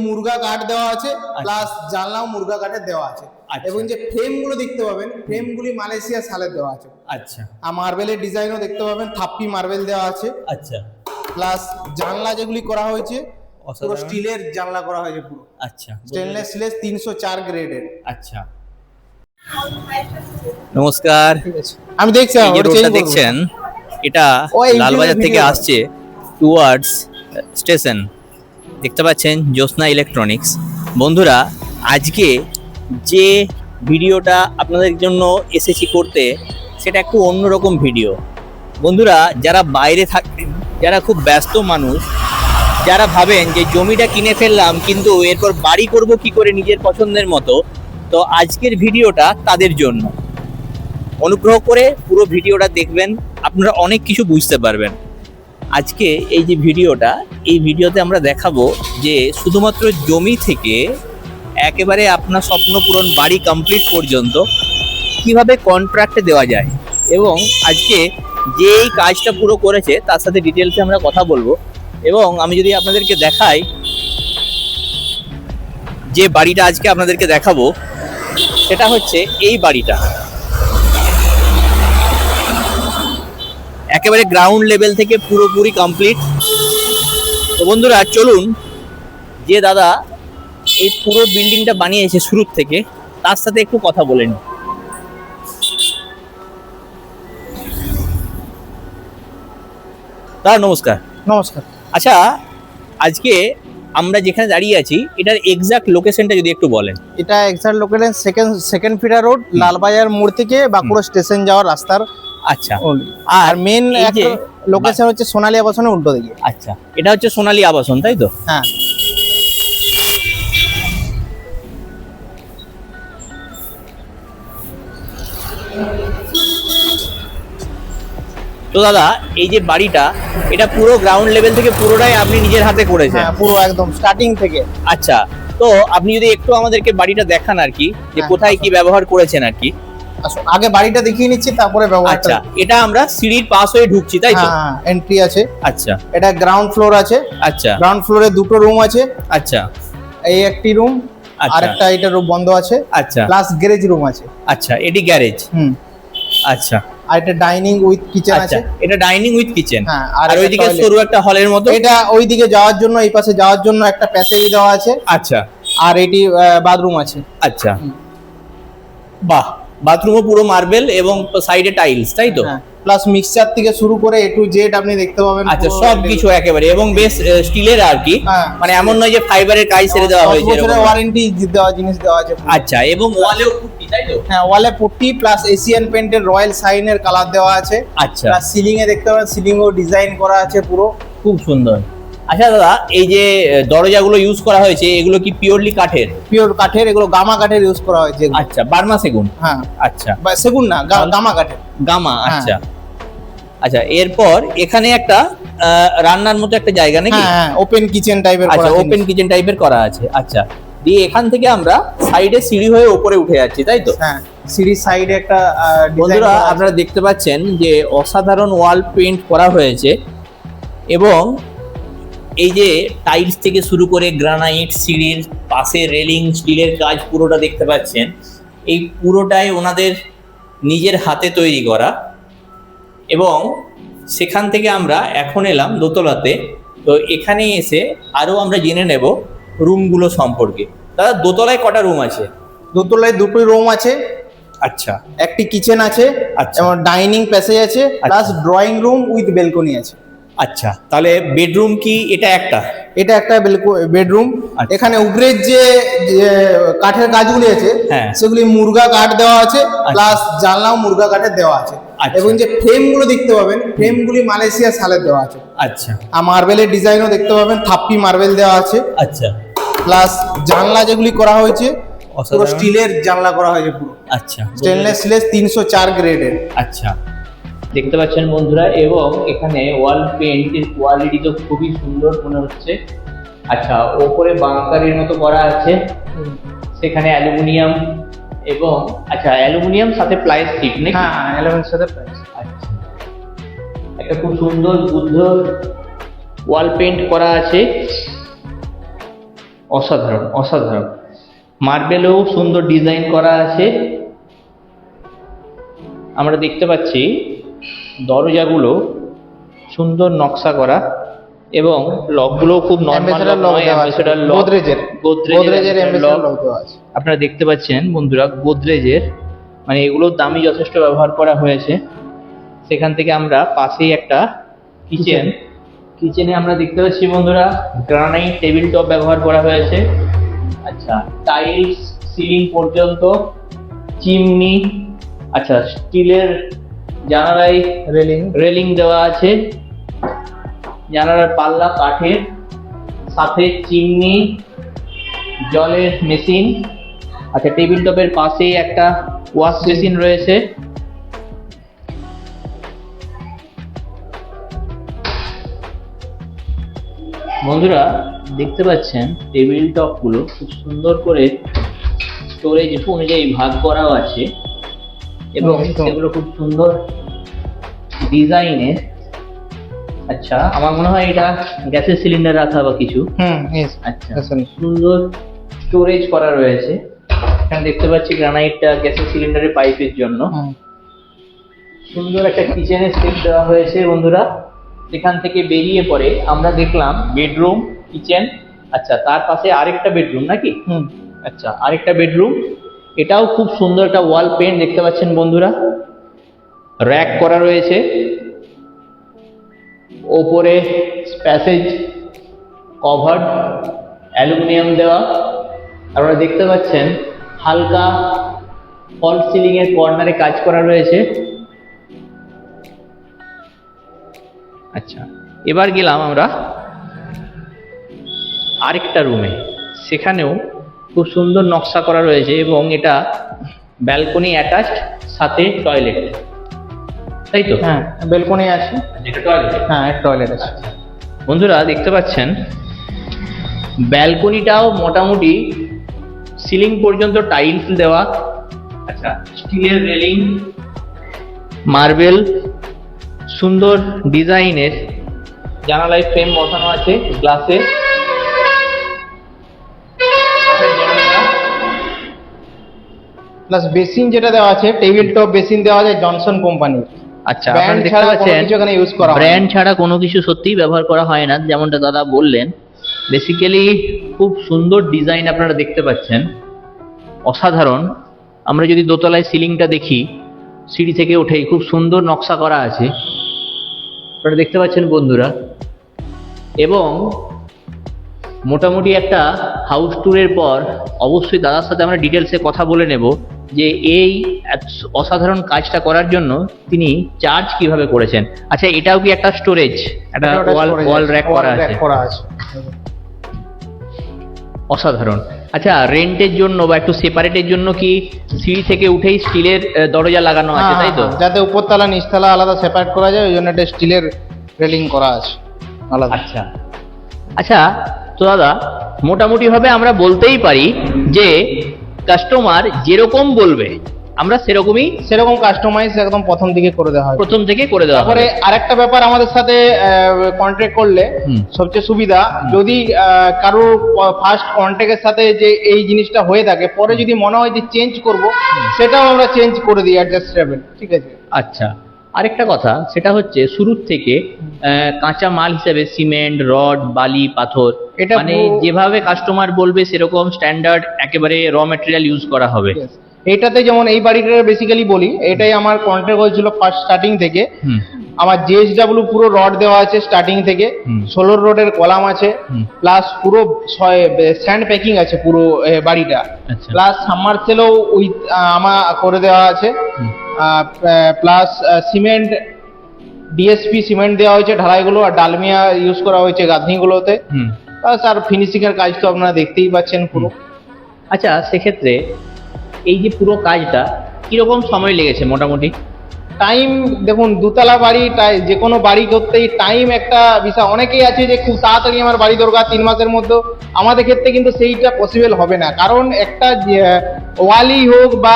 মুরগা কাঠ দেওয়া আছে, প্লাস জানলাও মুরগা কাঠের দেওয়া আছে। এবং যে ফ্রেমগুলো দেখতে পাবেন, ফ্রেমগুলি মালয়েশিয়া সালের দেওয়া আছে। আচ্ছা, আর মার্বেলের ডিজাইনও দেখতে পাবেন, থাপ্পি মার্বেল দেওয়া আছে। আচ্ছা, প্লাস জানলা যেগুলি করা হয়েছে পুরো স্টিলের জানলা করা হয়েছে পুরো। আচ্ছা, স্টেনলেস স্টিলের 304 গ্রেডের। আচ্ছা। নমস্কার, আমি দেখছি এই যে রোডটা দেখছেন এটা লালবাজার থেকে আসছে টুয়ার্ডস স্টেশন। দেখতে পাচ্ছেন জ্যোৎস্না ইলেকট্রনিক্স। বন্ধুরা, আজকে যে ভিডিওটা আপনাদের জন্য এসেছি করতে, সেটা একটু অন্যরকম ভিডিও। বন্ধুরা, যারা বাইরে থাকেন, যারা খুব ব্যস্ত মানুষ, যারা ভাবেন যে জমিটা কিনে ফেললাম কিন্তু এরপর বাড়ি করব কি করে নিজের পছন্দের মতো, তো আজকের ভিডিওটা তাদের জন্য। অনুগ্রহ করে পুরো ভিডিওটা দেখবেন, আপনারা অনেক কিছু বুঝতে পারবেন। আজকে এই যে ভিডিওটা, এই ভিডিওতে আমরা দেখাবো যে শুধুমাত্র জমি থেকে একেবারে আপনার স্বপ্ন পূরণ বাড়ি কমপ্লিট পর্যন্ত কিভাবে কন্ট্রাক্টে দেওয়া যায়। এবং আজকে যে এই কাজটা পুরো করেছে তার সাথে ডিটেলসে আমরা কথা বলবো। এবং আমি যদি আপনাদেরকে দেখাই, যে বাড়িটা আজকে আপনাদেরকে দেখাবো সেটা হচ্ছে এই বাড়িটা, একেবারে গ্রাউন্ড লেভেল থেকে পুরোপুরি কমপ্লিট। তো বন্ধুরা, চলুন যে দাদা এই পুরো বিল্ডিংটা বানিয়েছে শুরুর থেকে, তার সাথে একটু কথা বলে নিই। দাদা নমস্কার। নমস্কার। আচ্ছা, আজকে আমরা যেখানে দাঁড়িয়ে আছি এটার এক্সাক্ট লোকেশনটা যদি একটু বলেন। এটা exact location second feeder road, Lalbazar মোড় থেকে বাঁকুড়া স্টেশন যাওয়ার রাস্তার। আচ্ছা, আর মেন লোকেশন হচ্ছে সোনালী আবাসনের উল্টো দিকে। আচ্ছা, এটা হচ্ছে সোনালী আবাসন, তাই তো? হ্যাঁ। তো দাদা, এই যে বাড়িটা, এটা পুরো গ্রাউন্ড লেভেল থেকে পুরোটাই আপনি নিজের হাতে করেছেন? হ্যাঁ, পুরো একদম স্টার্টিং থেকে। আচ্ছা, তো আপনি যদি একটু আমাদেরকে বাড়িটা দেখান আর কি, যে কোথায় কি ব্যবহার করেছেন আর কি। আগে বাড়িটা দেখিয়ে নিচ্ছি, তারপরে ব্যবহার। আচ্ছা, এটা আমরা সিঁড়ির পাশ হয়ে ঢুকছি, তাই তো? হ্যাঁ, এন্ট্রি আছে। আচ্ছা, এটা গ্রাউন্ড ফ্লোর আছে। আচ্ছা, গ্রাউন্ড ফ্লোরে দুটো রুম আছে। আচ্ছা, এই একটি রুম, আর একটা এটা রুম বন্ধ আছে। আচ্ছা, প্লাস গ্যারেজ রুম আছে। আচ্ছা, এটি গ্যারেজ। আচ্ছা, আর এটা ডাইনিং উইথ কিচেন আছে। এটা ডাইনিং উইথ কিচেন। হ্যাঁ, আর ওইদিকে সরু একটা হলের মতো। এটা ওইদিকে যাওয়ার জন্য, এই পাশে যাওয়ার জন্য একটা প্যাসেজ দেওয়া আছে। আচ্ছা, আর এটি বাথরুম আছে। আচ্ছা, বাহ, বাথরুমও পুরো মার্বেল এবং সাইডে টাইলস, তাই তো? প্লাস মিক্সচার থেকে শুরু করে এ টু জেড আপনি দেখতে পাবেন। আচ্ছা, সব কিছু একেবারে, এবং বেশ স্টিলের আর কি, মানে এমন নয় যে ফাইবারের কাজ ছেড়ে দেওয়া হয়েছে। বছরের ওয়ারেন্টি দেওয়া জিনিস দেওয়া আছে। আচ্ছা, এবং ওয়ালেও পুট্টি, তাই তো? হ্যাঁ, ওয়ালে পুট্টি প্লাস এশিয়ান পেইন্টের রয়্যাল সাইনের কালার দেওয়া আছে। আচ্ছা, প্লাস সিলিং এ দেখতে পাবেন, সিলিংও ডিজাইন করা আছে পুরো, খুব সুন্দর। আচ্ছা দাদা, এই যে দরজাগুলো ইউজ করা হয়েছে, এগুলো কি পিওরলি কাঠের? পিওর কাঠের, এগুলো গামা কাঠের ইউজ করা হয়েছে। আচ্ছা, বার্মা সেগুন? হ্যাঁ। আচ্ছা, সেগুন না, গামা কাঠের। গামা, আচ্ছা। আচ্ছা, এরপর এখানে একটা রান্নার মতো একটা জায়গা নাকি? হ্যাঁ, ওপেন কিচেন টাইপের। আচ্ছা, ওপেন কিচেন টাইপের করা আছে। আচ্ছা, দিয়ে এখান থেকে আমরা সাইডে সিঁড়ি হয়ে উপরে উঠে যাচ্ছি, তাই তো? হ্যাঁ, সিঁড়ির সাইডে একটা বন্ধুরা, আপনারা দেখতে পাচ্ছেন যে অসাধারণ ওয়াল পেইন্ট করা হয়েছে, এবং এই যে টাইলস থেকে শুরু করে গ্রানাইট, সিঁড়ির পাশে রেলিং, স্টিলের কাজ পুরোটা দেখতে পাচ্ছেন। এই পুরোটাই ওনাদের নিজের হাতে তৈরি করা। এবং সেখান থেকে আমরা এখন এলাম দোতলাতে। তো এখানে এসে আরও আমরা জেনে নেব রুমগুলো সম্পর্কে। দাদা, দোতলায় কটা রুম আছে? দোতলায় দুটো রুম আছে। আচ্ছা, একটি কিচেন আছে। আচ্ছা, এবং ডাইনিং প্যাসেজ আছে, plus drawing room with balcony আছে। আচ্ছা, তাহলে বেডরুম কি এটা একটা? এটা একটা বেডরুম। এখানে উপরের যে কাঠের কাজগুলি আছে, সেগুলি মুরগা কাঠ দেওয়া আছে, প্লাস জানলাও মুরগা কাঠের দেওয়া আছে। এবং যে ফ্রেমগুলো দেখতে পাবেন, ফ্রেমগুলি মালয়েশিয়া সালের দেওয়া আছে। আচ্ছা, আর মার্বেলের ডিজাইনও দেখতে পাবেন, থাপ্পি মার্বেল দেওয়া আছে। আচ্ছা, প্লাস জানলা যেগুলি করা হয়েছে পুরো স্টিলের জানলা করা হয়েছে পুরো। আচ্ছা, স্টেনলেস স্টিলের 304 গ্রেডের। আচ্ছা, দেখতে পাচ্ছেন বন্ধুরা, এবং এখানে ওয়াল পেইন্টের কোয়ালিটি তো খুবই সুন্দর মনে হচ্ছে। আচ্ছা, ওপরে বাংকারের মতো করা আছে, সেখানে অ্যালুমিনিয়াম, এবং আচ্ছা অ্যালুমিনিয়াম সাথে প্লাস্টিক নাকি? হ্যাঁ, অ্যালুমিনিয়াম সাথে প্লাস্টিক। আচ্ছা, একটা খুব সুন্দর বুদ্ধ ওয়াল পেইন্ট করা আছে। অসাধারণ অসাধারণ। মার্বেলেও সুন্দর ডিজাইন করা আছে। আমরা দেখতে পাচ্ছি দরজাগুলো সুন্দর নকশা করা এবং লকগুলো খুব নরমাল লক, অ্যাম্বাসেডর লক, গোদরেজের অ্যাম্বাসেডর লক আছে। আপনারা দেখতে পাচ্ছেন বন্ধুরা গোদরেজের, মানে এগুলোর দামই যথেষ্ট ব্যবহার করা হয়েছে। সেখান থেকে আমরা পাশেই একটা কিচেনে আমরা দেখতে পাচ্ছি বন্ধুরা গ্রানাইট টেবিল টপ ব্যবহার করা হয়েছে। আচ্ছা, টাইলস সিলিং পর্যন্ত, চিমনি, আচ্ছা স্টিলের জানালায় রেলিং দেওয়া আছে, জানালার পাল্লা কাঠের, সাথে চিমনি, জলের মেশিন। আচ্ছা, টেবিল টপের পাশেই একটা ওয়াশ বেসিন রয়েছে। বন্ধুরা দেখতে পাচ্ছেন টেবিল টপ গুলো খুব সুন্দর করে স্টোরেজ অনুযায়ী ভাগ করাও আছে এবং সেগুলো খুব সুন্দর ডিজাইনের। আচ্ছা, আমার মনে হয় এটা গ্যাসের সিলিন্ডার রাখা বা কিছু। আচ্ছা, সুন্দর স্টোরেজ করা রয়েছে। এখানে দেখতে পাচ্ছি গ্রানাইটটা গ্যাসের সিলিন্ডারের পাইপের জন্য। সুন্দর একটা কিচেনের সেট দেওয়া হয়েছে বন্ধুরা। সেখান থেকে বেরিয়ে পরে আমরা দেখলাম বেডরুম, কিচেন। আচ্ছা, তার পাশে আরেকটা বেডরুম নাকি? আচ্ছা, আরেকটা বেডরুম, এটাও খুব সুন্দর একটা ওয়াল পেন্ট দেখতে পাচ্ছেন বন্ধুরা। র‍্যাক করা রয়েছে, ওপরে প্যাসেজ কভার্ড, অ্যালুমিনিয়াম দেওয়া। আপনারা দেখতে পাচ্ছেন হালকা ফল সিলিং এর কর্নারে কাজ করা রয়েছে। আচ্ছা, এবার গেলাম আমরা আরেকটা রুমে, সেখানেও খুব সুন্দর নকশা করা রয়েছে এবং এটা ব্যালকনি অ্যাটাচড, সাথে টয়লেট, তাই তো? হ্যাঁ, ব্যালকনি আছে, এটা টয়লেট। হ্যাঁ, টয়লেট আছে। বন্ধুরা দেখতে পাচ্ছেন ব্যালকনিটাও মোটামুটি সিলিং পর্যন্ত টাইলস দেওয়া। আচ্ছা, স্টিলের রেলিং, মার্বেল, সুন্দর ডিজাইনের জানালায় ফ্রেম বসানো আছে গ্লাসে। প্লাস বেসিন যেটা দেওয়া আছে, টেবিল টপ বেসিন দেওয়া আছে জনসন কোম্পানির। আচ্ছা, আপনারা দেখতে পাচ্ছেন ব্র্যান্ড ছাড়া কোনো কিছু সত্যিই ব্যবহার করা হয় না, যেমনটা দাদা বললেন। বেসিক্যালি খুব সুন্দর ডিজাইন আপনারা দেখতে পাচ্ছেন, অসাধারণ। আমরা যদি দোতলায় সিলিংটা দেখি, সিঁড়ি থেকে উঠেই খুব সুন্দর নকশা করা আছে, আপনারা দেখতে পাচ্ছেন বন্ধুরা। এবং মোটামুটি একটা হাউস ট্যুরের পর অবশ্যই দাদার সাথে আমরা ডিটেলসে কথা বলে নেব যে এই অসাধারণ কাজটা করার জন্য তিনি চার্জ কিভাবে করেছেন। আচ্ছা, এটাও কি একটা স্টোরেজ, একটা ওয়াল র‍্যাক করা আছে? অসাধারণ। আচ্ছা, রেন্টের জন্য বা একটু সেপারেটের জন্য কি সিঁড়ি থেকে উঠেই স্টিলের দরজা লাগানো আছে, তাই তো? যাতে উপরতলা নিচতলা আলাদা সেপারেট করা যায়, ওই জন্য একটা স্টিলের রেলিং করা আছে আলাদা। আচ্ছা আচ্ছা, তো দাদা মোটামুটি ভাবে আমরা বলতেই পারি যে কাস্টমার যেরকম বলবে আমরা সেরকম কাস্টমাইজ একদম প্রথম থেকে করে দেওয়া হয়। তারপরে আরেকটা ব্যাপার, আমাদের সাথে কন্ট্যাক্ট করলে সবচেয়ে সুবিধা, যদি কারো ফার্স্ট কন্ট্যাক্টের সাথে যে এই জিনিসটা হয়ে থাকে, পরে যদি মনে হয় যে চেঞ্জ করব, সেটাও আমরা চেঞ্জ করে দিই, অ্যাডজাস্টেবল, ঠিক আছে? আচ্ছা, আরেকটা কথা, সেটা হচ্ছে শুরুর থেকে কাঁচা মাল হিসেবে সিমেন্ট, রড, বালি, পাথর, এটা মানে যেভাবে কাস্টমার বলবে সেরকম স্ট্যান্ডার্ড একেবারে র ম্যাটেরিয়াল ইউজ করা হবে। এইটাতে যেমন এই বাড়িটা বেসিক্যালি বলি, এটাই আমার কন্ট্রাক্ট হয়েছিল ফার্স্ট স্টার্টিং থেকে। আমার জেএসডব্লিউ পুরো রড দেওয়া আছে স্টার্টিং থেকে, 16 রডের কলাম আছে, প্লাস পুরো স্যান্ড প্যাকিং আছে পুরো বাড়িটা, প্লাস সাবমার্সেলও উইথ আমার করে দেওয়া আছে, প্লাস সিমেন্ট ডিএসপি সিমেন্ট দেওয়া হয়েছে ঢালাইগুলো, আর ডালমিয়া ইউজ করা হয়েছে গাঁথনিগুলোতে, প্লাস আর ফিনিশিং এর কাজ তো আপনারা দেখতেই পাচ্ছেন পুরো। আচ্ছা, সেক্ষেত্রে এই যে পুরো কাজটা কিরকম সময় লেগেছে মোটামুটি? টাইম দেখুন, দুতলা বাড়ি, যে কোনো বাড়ি করতেই টাইম একটা বিষয়। অনেকেই আছে যে খুব তাড়াতাড়ি আমার বাড়ি দরকার 3 মাসের মধ্যে, আমাদের ক্ষেত্রে কিন্তু সেইটা পসিবল হবে না। কারণ একটা ওয়ালই হোক বা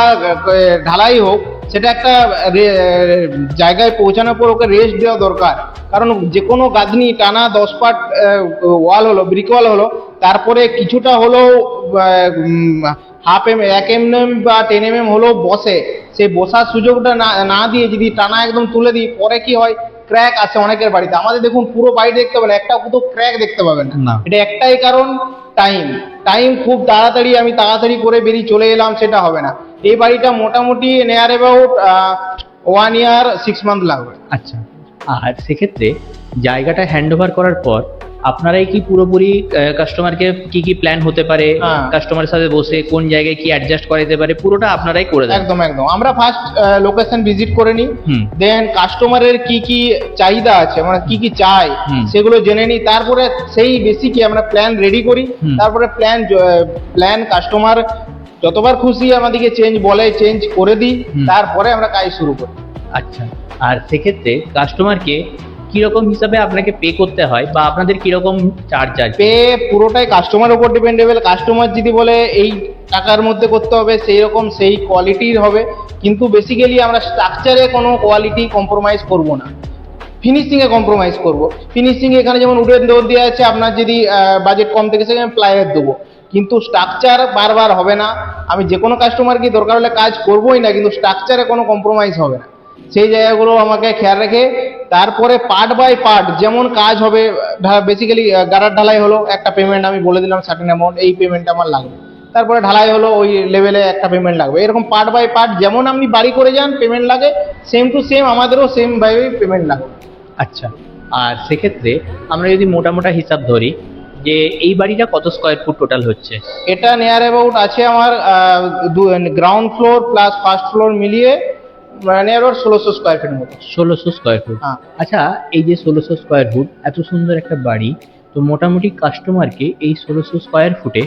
ঢালাই হোক, সেটা একটা জায়গায় পৌঁছানোর পর ওকে রেস্ট দেওয়া দরকার, কারণ যে কোনো গাঁথনি টানা 10 পাট ওয়াল হলো, ব্রিক ওয়াল হলো, তারপরে কিছুটা হলো এক mm বা 10 mm হলো বসে, সেই বসার সুযোগটা না দিয়ে যদি টানা একদম তুলে দিই, পরে কি হয়, ক্র্যাক আসে অনেকের বাড়িতে। আমাদের দেখুন পুরো বাড়ি দেখতে পাবেন, একটা কোথাও ক্র্যাক দেখতে পাবেন না। এটা একটাই কারণ, টাইম খুব তাড়াতাড়ি করে বেরিয়ে চলে এলাম, সেটা হবে না। এই বাড়িটা মোটামুটি নিয়ার অ্যাবাউট 1 year 6 months লাগবে। আচ্ছা, আর সেক্ষেত্রে জায়গাটা হ্যান্ড ওভার করার পর আপনারাই কি পুরোপুরি কাস্টমারকে কি কি প্ল্যান হতে পারে, কাস্টমারের সাথে বসে কোন জায়গায় কি অ্যাডজাস্ট করা যেতে পারে, পুরোটা আপনারাই করে দেন? একদম একদম। আমরা ফার্স্ট লোকেশন ভিজিট করে নিই, দেন কাস্টমারের কি কি চাহিদা আছে, মানে কি কি চাই সেগুলো জেনে নিই, তারপরে সেই বেসিকে আমরা প্ল্যান রেডি করি। তারপরে প্ল্যান কাস্টমার যতবার খুশি আমাদেরকে চেঞ্জ করে দিই, তারপরে আমরা কাজ শুরু করি। আচ্ছা, আর সেক্ষেত্রে কাস্টমারকে কিরকম হিসাবে আপনাকে পে করতে হয় বা আপনাদের কিরকম চার্জ আছে? পে পুরোটাই কাস্টমার উপর ডিপেন্ডেবল। কাস্টমার যদি বলে এই টাকার মধ্যে করতে হবে, সেই রকম সেই কোয়ালিটির হবে, কিন্তু বেসিক্যালি আমরা স্ট্রাকচারে কোনো কোয়ালিটি কম্প্রোমাইজ করব না, ফিনিশিংয়ে কম্প্রোমাইজ করব। ফিনিশিং এখানে যেমন উডেন ডোর দেওয়া আছে, আপনার যদি বাজেট কম থেকে সেখানে প্লাইয়ের দেবো, কিন্তু স্ট্রাকচার বারবার হবে না। আমি যে কোনো কাস্টমারকে দরকার হলে কাজ করবোই না, কিন্তু স্ট্রাকচারে কোনো কম্প্রোমাইজ হবে না, সেই জায়গাগুলো আমাকে খেয়াল রেখে তারপরে পার্ট বাই পার্ট যেমন কাজ হবে। বেসিক্যালি গারার ঢালাই হলো, একটা পেমেন্ট আমি বলে দিলাম সার্টেন অ্যামাউন্ট, এই পেমেন্ট আমার লাগবে। তারপরে ঢালাই হলো, ওই লেভেলে একটা পেমেন্ট লাগবে। এরকম পার্ট বাই পার্ট যেমন আপনি বাড়ি করে যান পেমেন্ট লাগে, সেম টু সেম আমাদেরও সেম ভাবে পেমেন্ট লাগবে। আচ্ছা, আর সেক্ষেত্রে আমরা যদি মোটা হিসাব ধরি যে এই বাড়িটা কত স্কোয়ার ফুট টোটাল হচ্ছে? এটা নিয়ার অ্যাবাউট আছে আমার ground floor plus first floor মিলিয়ে নিয়ার অ্যাবাউট 1600 স্কোয়ার ফিট মতো। 1600 স্কোয়ার ফুট। আচ্ছা, এই যে 1600 স্কোয়ার ফুট এত সুন্দর একটা বাড়ি, তো মোটামুটি কাস্টমারকে এই 1600 স্কোয়ার ফুটে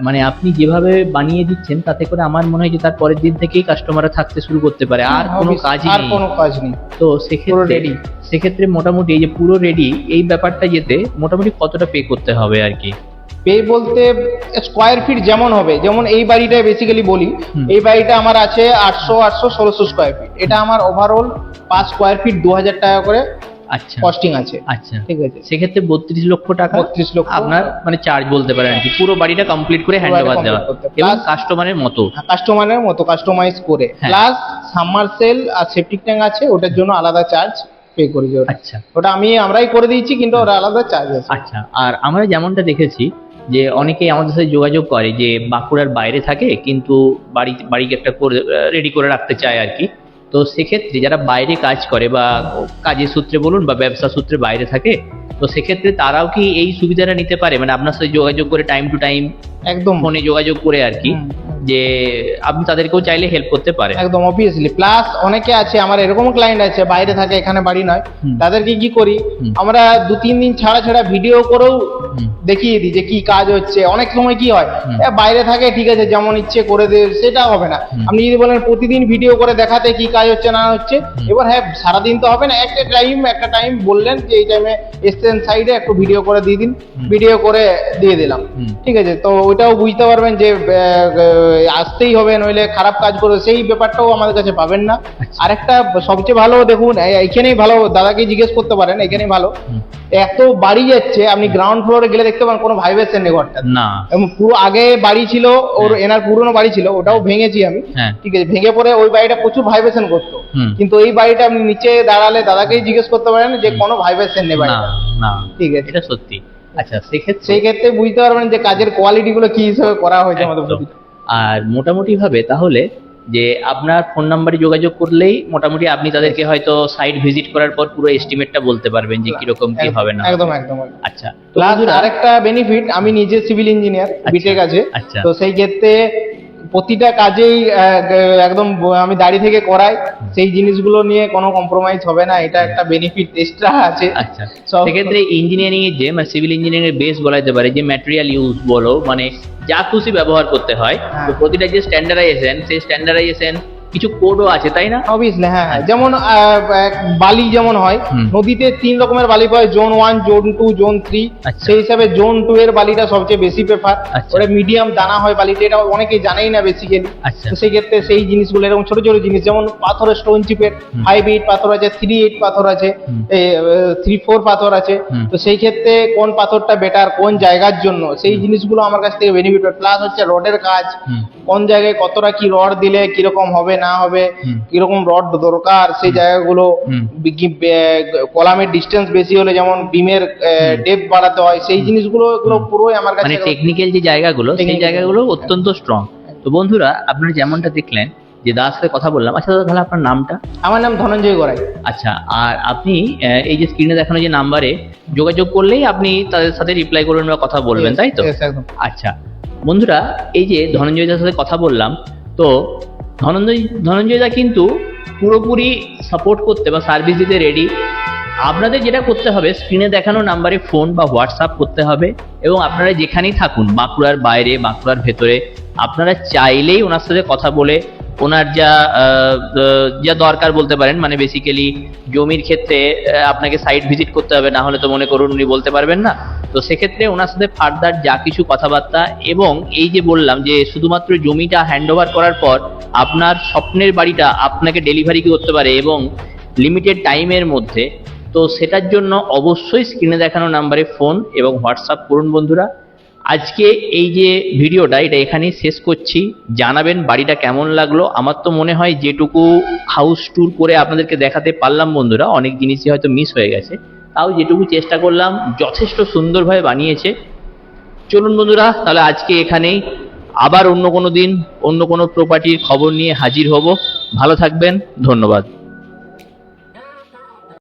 মানে আপনি যেভাবে বানিয়ে দিচ্ছেন, তাতে করে আমার মনে হয় যে তার পরের দিন থেকেই কাস্টমাররা থাকতে শুরু করতে পারে, আর কোনো কাজ নেই। তো সেক্ষেত্রে মোটামুটি এই যে পুরো রেডি, এই ব্যাপারটা যেতে মোটামুটি কতটা পে করতে হবে আর কি? পে বলতে স্কোয়ার ফিট যেমন হবে, যেমন এই বাড়িটা বেসিক্যালি বলি, এই বাড়িটা আমার আছে 800 স্কোয়ার ফিট। এটা আমার ওভারঅল 5 স্কোয়ার ফিট 2000 টাকা করে আচ্ছা কস্টিং আছে। আচ্ছা, ঠিক আছে। সেক্ষেত্রে 32 লক্ষ টাকা 32 লক্ষ আপনার মানে চার্জ বলতে পারেন আর কি, পুরো বাড়িটা কমপ্লিট করে হ্যান্ড ওভার দেওয়া এবং কাস্টমারের মতো কাস্টমাইজ করে, প্লাস সাবমার্সেল আর সেপটিক ট্যাঙ্ক আছে, ওটার জন্য আলাদা চার্জ পে করে দিও। আচ্ছা, ওটা আমরাই করে দিয়েছি, কিন্তু ওটা আলাদা চার্জ আছে। আচ্ছা, আর আমরা যেমনটা দেখেছি যে অনেকেই আমাদের সাথে যোগাযোগ করে যে বাঁকুড়ার বাইরে থাকে, কিন্তু বাড়ি একটা রেডি করে রাখতে চায় আর কি। তো সেক্ষেত্রে যারা বাইরে কাজ করে বা কাজের সূত্রে বলুন বা ব্যবসা সূত্রে বাইরে থাকে, তো সেক্ষেত্রে তারাও কি এই সুবিধাটা নিতে পারে, মানে আপনার সাথে যোগাযোগ করে টাইম টু টাইম একদম ফোনে যোগাযোগ করে আর কি, যে আপনি তাদেরকেও চাইলে হেল্প করতে পারেন? একদম অবভিয়াসলি। প্লাস অনেকে আছে, আমার এরকম ক্লায়েন্ট আছে বাইরে থাকে, এখানে বাড়ি নয়, তাদেরকে কি করি আমরা 2-3 দিন ছাড়া ভিডিও করেও দেখিয়ে দিই যে কি কাজ হচ্ছে। অনেক সময় কি হয়, বাইরে থাকে ঠিক আছে যেমন ইচ্ছে করে দে, সেটা হবে না। আপনি যদি বলেন প্রতিদিন ভিডিও করে দেখাতে কি কাজ হচ্ছে না হচ্ছে, এবার হ্যাঁ সারাদিন তো হবে না, একটা টাইম বললেন যে এই টাইমে এসছেন সাইডে, একটু ভিডিও করে দিয়ে দিন, ভিডিও করে দিয়ে দিলাম, ঠিক আছে। তো ওইটাও বুঝতে পারবেন যে আসতেই হবে, নইলে খারাপ কাজ করবে, সেই ব্যাপারটাও আমাদের কাছে পাবেন না। আরেকটা সবচেয়ে ভালো দেখুন, এইখানেই ভালো, দাদাকে জিজ্ঞেস করতে পারেন, এখানেই ভালো, এত বাড়ি যাচ্ছে, আপনি গ্রাউন্ড ফ্লোরে গেলে দেখতে পান কোনো ভাইব্রেশন নেই ঘরটা না। পুরো আগে বাড়ি ছিল ওর, এনার পুরনো বাড়ি ছিল, ওটাও ভেঙেছি আমি, ঠিক আছে, ভেঙে পড়ে ওই বাড়িটা প্রচুর ভাইব্রেশন করতো, কিন্তু এই বাড়িটা আপনি নিচে দাঁড়ালে দাদাকেই জিজ্ঞেস করতে পারেন যে কোনো ভাইব্রেশন নেই বাড়িটা, ঠিক আছে, এটা সত্যি। আচ্ছা, সেই ক্ষেত্রে বুঝতে পারবেন যে কাজের কোয়ালিটি গুলো কি হিসেবে করা হয়েছে আমাদের। আর মোটামুটি ভাবে তাহলে যে আপনার ফোন নাম্বারে যোগাযোগ করলেই মোটামুটি আপনি তাদেরকে হয়তো সাইট ভিজিট করার পর পুরো এস্টিমেটটা বলতে পারবেন যে কিরকম কি হবে না। একদম। আচ্ছা, প্লাস আরেকটা বেনিফিট, আমি নিজে সিভিল ইঞ্জিনিয়ার, বিটেক আছে, তো সেই ক্ষেত্রে প্রতিটা কাজেই একদম আমি দাঁড়িয়ে থেকে করাই, সেই জিনিসগুলো নিয়ে কোনো কম্প্রোমাইজ হবে না, এটা একটা বেনিফিট এক্সট্রা আছে। আচ্ছা, সেক্ষেত্রে ইঞ্জিনিয়ারিং এর যে মানে সিভিল ইঞ্জিনিয়ারিং এর বেস বলা যেতে পারে, যে ম্যাটেরিয়াল ইউজ বলো, মানে যা খুশি ব্যবহার করতে হয়, তো প্রতিটা যে স্ট্যান্ডার্ডাইজেশন, সেই স্ট্যান্ডার্ডাইজেশন কিছু কোডও আছে তাই না? অবভিয়াসলি হ্যাঁ হ্যাঁ, যেমন বালি যেমন হয় হুম। নদীতে 3 রকমের বালি পায়, জোন 1, জোন 2, জোন 3। আচ্ছা। সেই হিসাবে জোন 2 এর বালিটা সবচেয়ে বেশি প্রেফার। আচ্ছা। ওটা মিডিয়াম দানা হয় বালিটা, এটা অনেকেই জানেই না বেসিক্যালি। আচ্ছা। তো সেই ক্ষেত্রে সেই জিনিসগুলো এরকম ছোট ছোট জিনিস, যেমন পাথরের স্টোন চিপের 5-8 পাথর আছে, 3-8 পাথর আছে, 3-4 পাথর আছে। হুম। তো সেই ক্ষেত্রে কোন পাথরটা বেটার কোন জায়গার জন্য, সেই জিনিসগুলো আমার কাছ থেকে বেনিফিট হয়। প্লাস হচ্ছে রডের কাজ, হুম। কোন জায়গায় কতটা কি রড দিলে কিরকম হবে না হবে, হুম। কিরকম রড দরকার সেই জায়গাগুলো, হুম। কলামের ডিস্টেন্স বেশি হলে যেমন বিমের ডেপথ বাড়াতে হয়, সেই জিনিসগুলো এগুলো পুরোই আমার কাছে মানে টেকনিক্যাল যে জায়গাগুলো সেই Technical জায়গাগুলো অত্যন্ত স্ট্রং। তো বন্ধুরা আপনারা যেমনটা দেখলেন যে দাদার সাথে কথা বললাম। আচ্ছা দাদা, তাহলে আপনার নামটা? আমার নাম ধনঞ্জয় গড়াই। আচ্ছা, আর আপনি এই যে স্ক্রিনে দেখানো যে নাম্বারে যোগাযোগ করলেই আপনি তাদের সাথে রিপ্লাই করবেন বা কথা বলবেন, তাই তো? Yes, একদম। আচ্ছা বন্ধুরা, এই যে ধনঞ্জয় দার সাথে কথা বললাম, তো ধনঞ্জয় দা কিন্তু পুরোপুরি সাপোর্ট করতে বা সার্ভিস দিতে রেডি। আপনাদের যেটা করতে হবে, স্ক্রিনে দেখানো নাম্বারে ফোন বা হোয়াটসঅ্যাপ করতে হবে, এবং আপনারা যেখানেই থাকুন, বাঁকুড়ার বাইরে বাঁকুড়ার ভেতরে, আপনারা চাইলেই ওনার সাথে কথা বলে ওনার যা দরকার বলতে পারেন, মানে বেসিক্যালি জমির ক্ষেত্রে আপনাকে সাইট ভিজিট করতে হবে, না হলে তো মনে করুন উনি বলতে পারবেন না। তো সেক্ষেত্রে ওনার সাথে ফার্দার যা কিছু কথাবার্তা, এবং এই যে বললাম যে শুধুমাত্র জমিটা হ্যান্ড ওভার করার পর আপনার স্বপ্নের বাড়িটা আপনাকে ডেলিভারি করতে পারে এবং লিমিটেড টাইমের মধ্যে, তো সেটার জন্য অবশ্যই স্ক্রিনে দেখানো নাম্বারে ফোন এবং হোয়াটসঅ্যাপ করুন বন্ধুরা। আজকে এই যে ভিডিওটা এটা এখানেই শেষ করছি। জানাবেন বাড়িটা কেমন লাগলো। আমার তো মনে হয় যেটুকু হাউস ট্যুর করে আপনাদেরকে দেখাতে পারলাম বন্ধুরা, অনেক জিনিসই হয়তো মিস হয়ে গেছে, তাও যেটুকু চেষ্টা করলাম যথেষ্ট সুন্দরভাবে বানিয়েছে। চলুন বন্ধুরা, তাহলে আজকে এখানেই, আবার অন্য কোনো দিন অন্য কোনো প্রপার্টির খবর নিয়ে হাজির হব। ভালো থাকবেন, ধন্যবাদ।